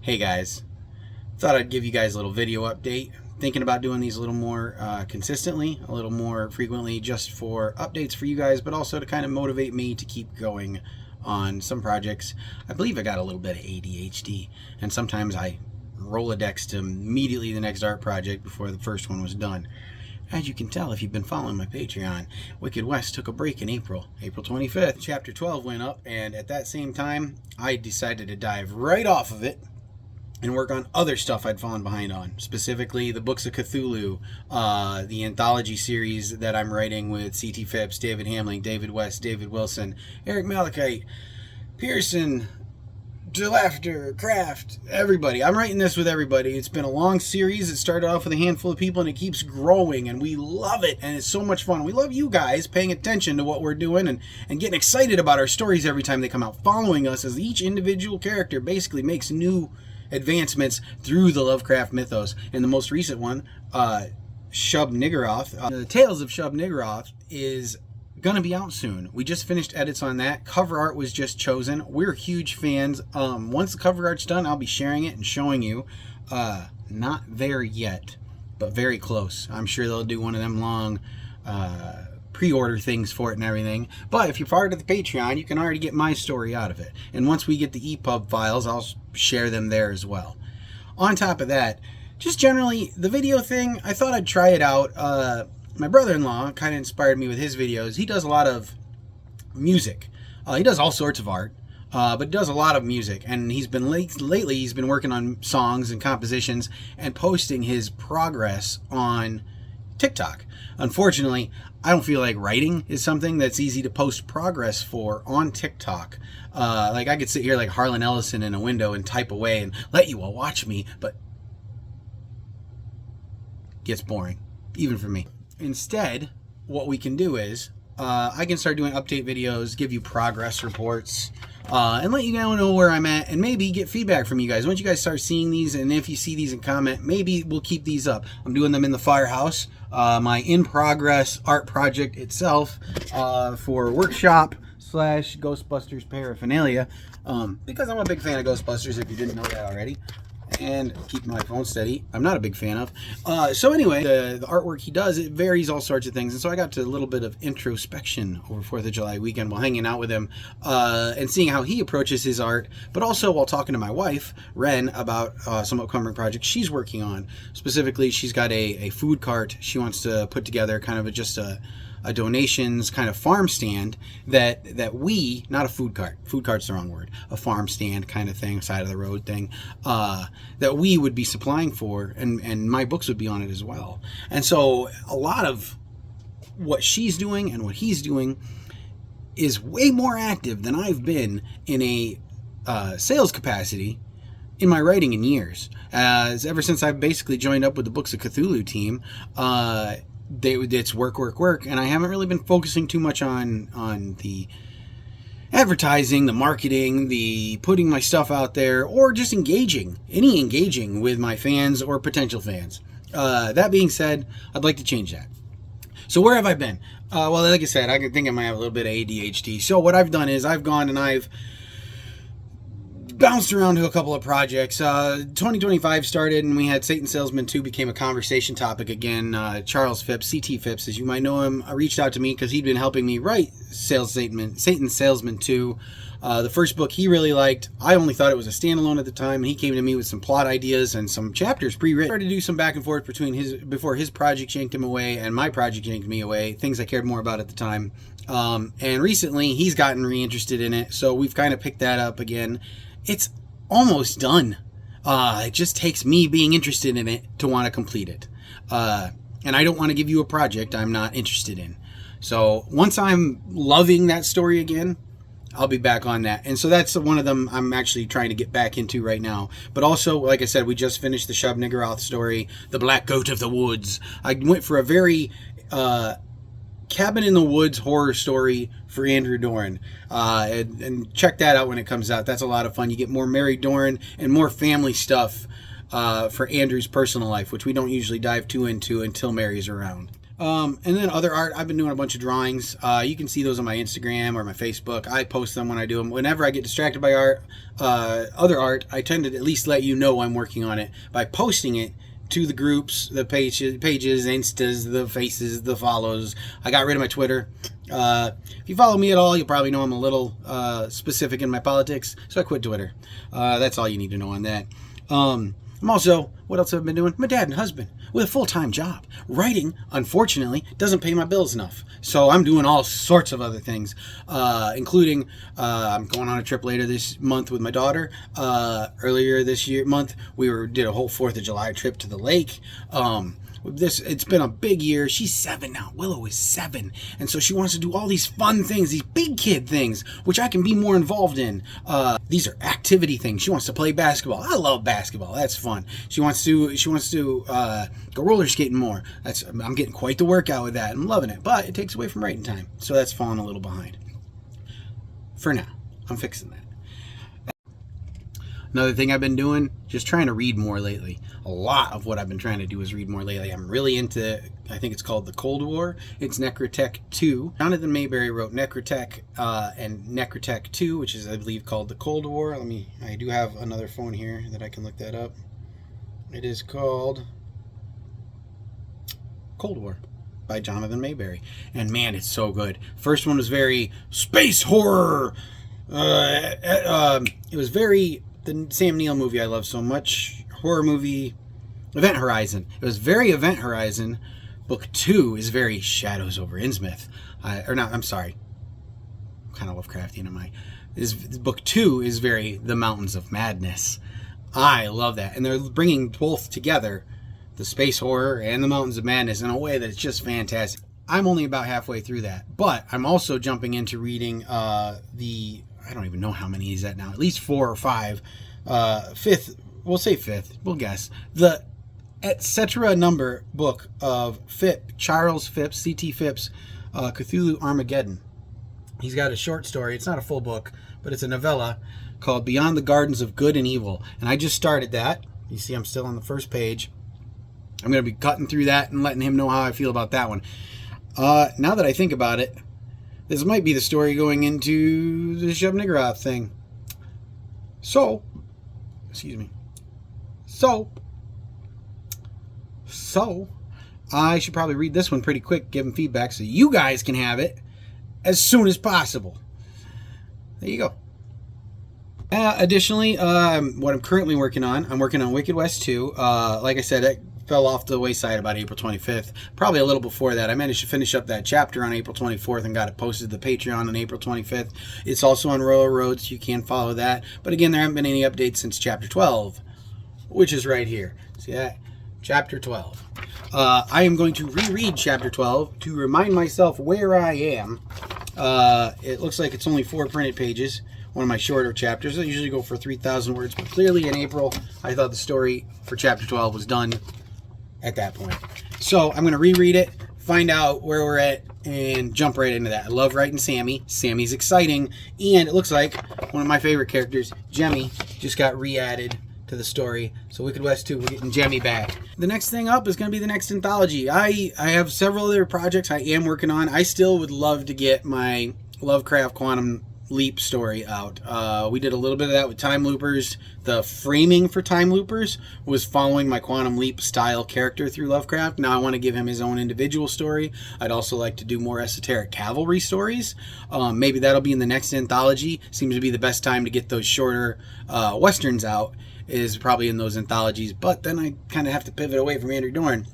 Hey guys, thought I'd give you guys a little video update. Thinking about doing these a little more consistently, a little more frequently, just for updates for you guys, but also to kind of motivate me to keep going on some projects. I believe I got a little bit of ADHD, and sometimes I Rolodex to immediately the next art project before the first one was done. As you can tell if you've been following my Patreon, Wicked West took a break in April 25th. Chapter 12 went up, and at that same time, I decided to dive right off of it and work on other stuff I'd fallen behind on, specifically the Books of Cthulhu, the anthology series that I'm writing with C.T. Phipps, David Hamling, David West, David Wilson, Eric Malachite, Pearson, DeLaughter, Kraft, everybody. I'm writing this with everybody. It's been a long series. It started off with a handful of people, and it keeps growing, and we love it, and it's so much fun. We love you guys paying attention to what we're doing and getting excited about our stories every time they come out, following us as each individual character basically makes new advancements through the Lovecraft mythos. And the most recent one, Shub-Niggurath, the Tales of Shub-Niggurath, is gonna be out soon. We just finished edits on that. Cover art was just chosen. We're huge fans. Once the cover art's done, I'll be sharing it and showing you. Not there yet, but very close. I'm sure they'll do one of them long pre-order things for it and everything. But if you're part of the Patreon, you can already get my story out of it. And once we get the EPUB files, I'll share them there as well. On top of that, just generally, the video thing, I thought I'd try it out. My brother-in-law kind of inspired me with his videos. He does a lot of music. He does all sorts of art, but does a lot of music. And he's been lately, he's been working on songs and compositions and posting his progress on TikTok. Unfortunately, I don't feel like writing is something that's easy to post progress for on TikTok. Like I could sit here like Harlan Ellison in a window and type away and let you all watch me, but it gets boring, even for me. Instead, what we can do is I can start doing update videos, give you progress reports, and let you know where I'm at, and maybe get feedback from you guys. Once you guys start seeing these, and if you see these and comment, maybe we'll keep these up. I'm doing them in the firehouse, my in-progress art project itself, for workshop / Ghostbusters paraphernalia, because I'm a big fan of Ghostbusters, if you didn't know that already. And keep my phone steady, I'm not a big fan of. So anyway, the artwork he does, it varies all sorts of things. And so I got to a little bit of introspection over 4th of July weekend while hanging out with him and seeing how he approaches his art, but also while talking to my wife, Ren, about some upcoming projects she's working on. Specifically, she's got a food cart she wants to put together, kind of just a donations kind of farm stand that we, not a food cart's the wrong word, a farm stand kind of thing, side of the road thing, that we would be supplying for, and my books would be on it as well. And so a lot of what she's doing and what he's doing is way more active than I've been in a sales capacity in my writing in years. Ever since I've basically joined up with the Books of Cthulhu team, it's work, and I haven't really been focusing too much on the advertising, the marketing, the putting my stuff out there, or just engaging with my fans or potential fans. That being said, I'd like to change that. So where have I been? Well, like I said, I think I might have a little bit of ADHD. So what I've done is I've gone and I've bounced around to a couple of projects. 2025 started, and we had Satan Salesman 2 became a conversation topic again. Charles Phipps, C.T. Phipps, as you might know him, reached out to me because he'd been helping me write Satan Salesman 2. The first book he really liked. I only thought it was a standalone at the time, and he came to me with some plot ideas and some chapters pre-written. Started to do some back and forth before his project yanked him away and my project yanked me away, things I cared more about at the time. And recently, he's gotten reinterested in it, so we've kind of picked that up again. It's almost done. It just takes me being interested in it to want to complete it. And I don't want to give you a project I'm not interested in. So once I'm loving that story again, I'll be back on that. And so that's one of them I'm actually trying to get back into right now. But also, like I said, we just finished the Shub-Niggurath story, The Black Goat of the Woods. I went for a very cabin in the woods horror story for Andrew Doran, and check that out when it comes out. That's a lot of fun. You get more Mary Doran and more family stuff for Andrew's personal life, which we don't usually dive too into until Mary's around. And then other art, I've been doing a bunch of drawings. You can see those on my Instagram or my Facebook. I post them when I do them. Whenever I get distracted by other art, I tend to at least let you know I'm working on it by posting it to the groups, the pages, Instas, the faces, the follows. I got rid of my Twitter. If you follow me at all, you'll probably know I'm a little specific in my politics, so I quit Twitter. That's all you need to know on that. I'm also, what else have I been doing? I'm a dad and husband with a full-time job. Writing, unfortunately, doesn't pay my bills enough. So I'm doing all sorts of other things, including I'm going on a trip later this month with my daughter. Earlier this month, we did a whole 4th of July trip to the lake. It's been a big year. She's 7 now. Willow is 7. And so she wants to do all these fun things, these big kid things, which I can be more involved in. These are activity things. She wants to play basketball. I love basketball. That's fun. She wants to go roller skating more. I'm getting quite the workout with that. I'm loving it. But it takes away from writing time. So that's falling a little behind. For now. I'm fixing that. Another thing I've been doing, just trying to read more lately. A lot of what I've been trying to do is read more lately. I'm really into, I think it's called The Cold War. It's Necrotech 2. Jonathan Mayberry wrote Necrotech and Necrotech 2, which is, I believe, called The Cold War. I do have another phone here that I can look that up. It is called Cold War by Jonathan Mayberry. And man, it's so good. First one was very space horror. It was very... the Sam Neill movie I love so much, horror movie, Event Horizon. It was very Event Horizon. Book 2 is very Shadows over Innsmouth. I'm sorry. What kind of Lovecraftian am I? Book 2 is very The Mountains of Madness. I love that. And they're bringing both together, the space horror and the Mountains of Madness, in a way that it's just fantastic. I'm only about halfway through that. But I'm also jumping into reading I don't even know how many he's at now. At least 4 or 5. Fifth, we'll say 5th. We'll guess. The etc. number book of Charles Phipps, C.T. Phipps, Cthulhu Armageddon. He's got a short story. It's not a full book, but it's a novella called Beyond the Gardens of Good and Evil. And I just started that. You see I'm still on the first page. I'm going to be cutting through that and letting him know how I feel about that one. Now that I think about it, this might be the story going into the Shub-Niggurath thing. So, I should probably read this one pretty quick, give him feedback, so you guys can have it as soon as possible. There you go. Additionally, what I'm currently working on, I'm working on Wicked West 2. Like I said, it fell off the wayside about April 25th. Probably a little before that. I managed to finish up that chapter on April 24th and got it posted to the Patreon on April 25th. It's also on Royal Road, so you can follow that. But again, there haven't been any updates since Chapter 12, which is right here. See that? Chapter 12. I am going to reread Chapter 12 to remind myself where I am. It looks like it's only 4 printed pages. One of my shorter chapters. I usually go for 3,000 words, but clearly in April, I thought the story for Chapter 12 was done at that point. So I'm going to reread it, find out where we're at, and jump right into that. I love writing Sammy. Sammy's exciting, and it looks like one of my favorite characters, Jemmy, just got re-added to the story. So Wicked West 2, we're getting Jemmy back. The next thing up is going to be the next anthology. I have several other projects I am working on. I still would love to get my Lovecraft Quantum Leap story out. We did a little bit of that with Time Loopers. The framing for Time Loopers was following my Quantum Leap style character through Lovecraft. Now I want to give him his own individual story. I'd also like to do more esoteric cavalry stories. Maybe that'll be in the next anthology. Seems to be the best time to get those shorter westerns out, is probably in those anthologies. But then I kind of have to pivot away from Andrew Dorn,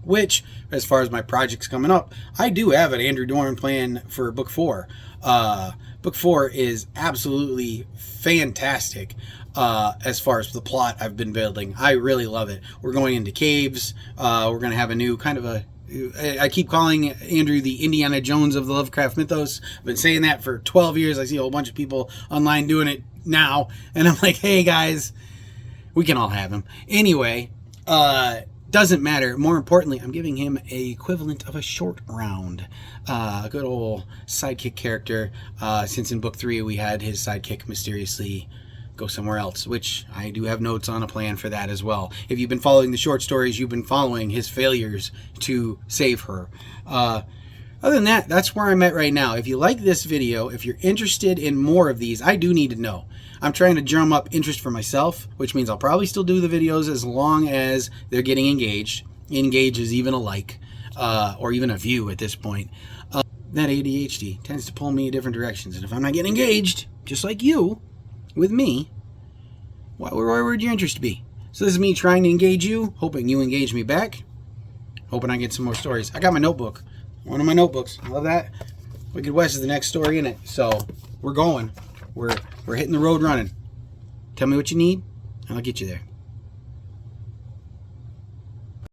which, as far as my projects coming up, I do have an Andrew Dorn plan for Book 4. Book 4 is absolutely fantastic as far as the plot I've been building. I really love it. We're going into caves. We're going to have a new kind of a... I keep calling Andrew the Indiana Jones of the Lovecraft mythos. I've been saying that for 12 years. I see a whole bunch of people online doing it now. And I'm like, hey, guys, we can all have him. Anyway, doesn't matter. More importantly, I'm giving him a equivalent of a short round. A good old sidekick character. Since in book 3 we had his sidekick mysteriously go somewhere else, which I do have notes on a plan for that as well. If you've been following the short stories, you've been following his failures to save her. Other than that, that's where I'm at right now. If you like this video, if you're interested in more of these, I do need to know. I'm trying to drum up interest for myself, which means I'll probably still do the videos as long as they're getting engaged. Engage is even a like, or even a view at this point. That ADHD tends to pull me in different directions. And if I'm not getting engaged, just like you, with me, where would your interest be? So this is me trying to engage you, hoping you engage me back, hoping I get some more stories. I got my notebook. One of my notebooks. I love that. Wicked West is the next story in it. So we're going. We're hitting the road running. Tell me what you need, and I'll get you there.